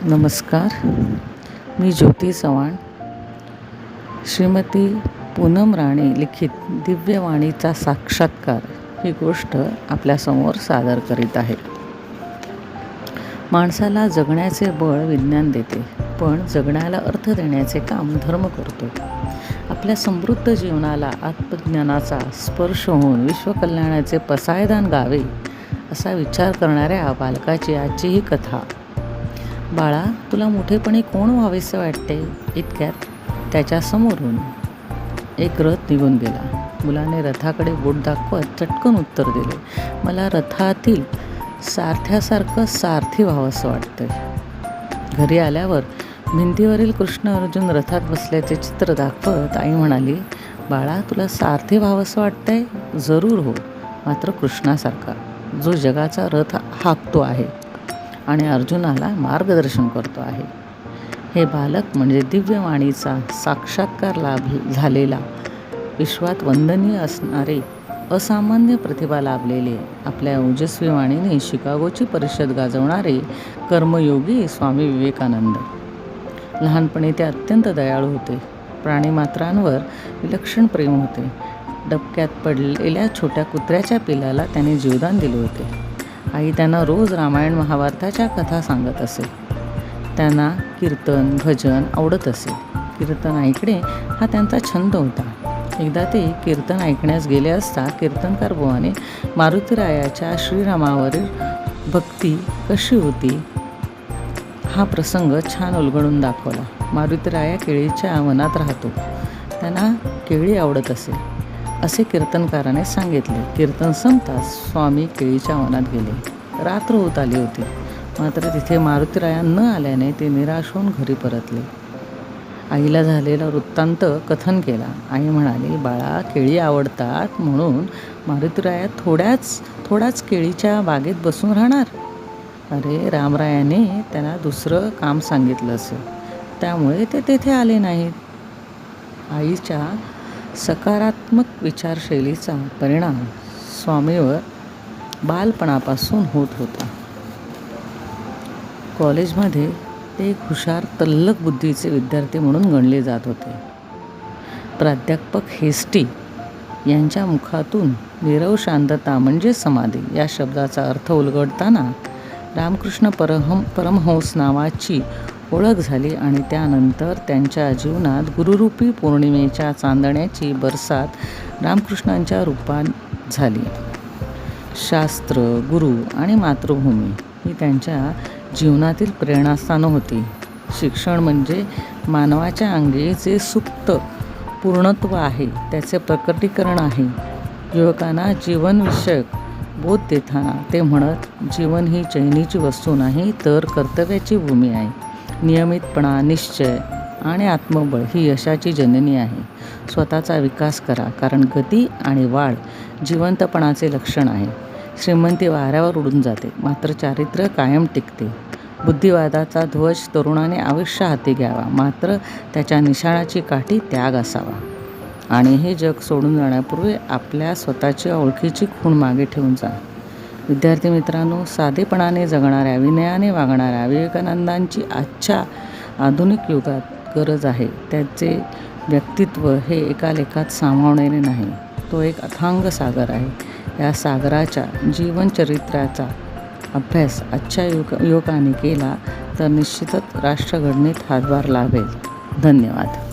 नमस्कार. मी ज्योती चव्हाण. श्रीमती पूनम राणे लिखित दिव्यवाणीचा साक्षात्कार ही गोष्ट आपल्यासमोर सादर करीत आहे. माणसाला जगण्याचे बळ विज्ञान देते, पण जगण्याला अर्थ देण्याचे काम धर्म करतो. आपल्या समृद्ध जीवनाला आत्मज्ञानाचा स्पर्श होऊन विश्वकल्याणाचे पसायदान गावे असा विचार करणाऱ्या बालकाची आजची ही कथा. बाळा, तुला मोठेपणी कोण व्हावेसे वाटते? इतक्यात त्याच्या समोरून एक रथ निघून गेला. मुलाने रथाकडे बोट दाखवत चटकन उत्तर दिले, मला रथातील सारथ्यासारखं सारथी व्हावंसं वाटतंय. घरी आल्यावर भिंतीवरील कृष्ण अर्जुन रथात बसल्याचे चित्र दाखवत आई म्हणाली, बाळा, तुला सारथी व्हावंसं वाटतंय? जरूर हो, मात्र कृष्णासारखा, जो जगाचा रथ हाकतो आहे आणि अर्जुनाला मार्गदर्शन करतो आहे. हे बालक म्हणजे दिव्यवाणीचा साक्षात्कार झालेला, विश्वात वंदनीय असणारे, असामान्य प्रतिभा लाभलेले, आपल्या ओजस्वी वाणीने शिकागोची परिषद गाजवणारे कर्मयोगी स्वामी विवेकानंद. लहानपणी ते अत्यंत दयाळू होते. प्राणीमात्रांवर विलक्षण प्रेम होते. डबक्यात पडलेल्या छोट्या कुत्र्याच्या पिलाला त्याने जीवदान दिले होते. आई त्यांना रोज रामायण महाभारताच्या कथा सांगत असे. त्यांना कीर्तन भजन आवडत असे. कीर्तन ऐकणे हा त्यांचा छंद होता. एकदा ते कीर्तन ऐकण्यास गेले असता कीर्तनकार बुवाने मारुतीरायाच्या श्रीरामावरील भक्ती कशी होती हा प्रसंग छान उलगडून दाखवला. मारुतीराया केळीच्या वनात राहतो. त्यांना केळी आवडत असे असे कीर्तनकाराने सांगितले. कीर्तन संपताच स्वामी केळीच्या वनात गेले. रात्र होत आली होती, मात्र तिथे मारुतीराया न आल्याने ते निराश होऊन घरी परतले. आईला झालेला वृत्तांत कथन केला. आई म्हणाली, बाळा, केळी आवडतात म्हणून मारुतीराया थोडाच केळीच्या बागेत बसून राहणार? अरे, रामरायाने त्यांना दुसरं काम सांगितलं असेल, त्यामुळे ते तेथे आले नाहीत. आईच्या सकारात्मक विचारशैलीचा परिणाम स्वामीवर बालपणापासून होत होता. कॉलेजमध्ये ते एक हुशार तल्लख बुद्धीचे विद्यार्थी म्हणून गणले जात होते. प्राध्यापक हेस्टी यांच्या मुखातून नीरव शांतता म्हणजे समाधी या शब्दाचा अर्थ उलगडताना रामकृष्ण परमहंस नावाची ओळख झाली आणि त्यानंतर त्यांच्या जीवनात गुरुरूपी पौर्णिमेच्या चांदण्याची बरसात रामकृष्णांच्या रूपात झाली. शास्त्र, गुरु आणि मातृभूमी ही त्यांच्या जीवनातील प्रेरणास्थानं होती. शिक्षण म्हणजे मानवाच्या अंगी जे सुप्त पूर्णत्व आहे त्याचे प्रकटीकरण आहे. युवकांना जीवनविषयक बोध देताना ते म्हणत, जीवन ही चैनीची वस्तू नाही तर कर्तव्याची भूमी आहे. नियमितपणा, निश्चय आणि आत्मबळ ही यशाची जननी आहे. स्वतःचा विकास करा, कारण गती आणि वाढ जिवंतपणाचे लक्षण आहे. श्रीमंती वाऱ्यावर उडून जाते, मात्र चारित्र्य कायम टिकते. बुद्धिवादाचा ध्वज तरुणाने अवश्य हाती घ्यावा, मात्र त्याच्या निशाणाची काठी त्याग असावा. आणि हे जग सोडून जाण्यापूर्वी आपल्या स्वतःच्या ओळखीची खूण मागे ठेवून जा. विद्यार्थी मित्रांनो, साधेपणाने जगणाऱ्या, विनयाने वागणाऱ्या विवेकानंदांची आजच्या आधुनिक युगात गरज आहे. त्याचे व्यक्तित्व हे एका लेखात सामावणारे नाही. तो एक अथांग सागर आहे. या सागराच्या जीवनचरित्राचा अभ्यास आजच्या युवकांनी केला तर निश्चितच राष्ट्रघडणीत हातभार लाभेल. धन्यवाद.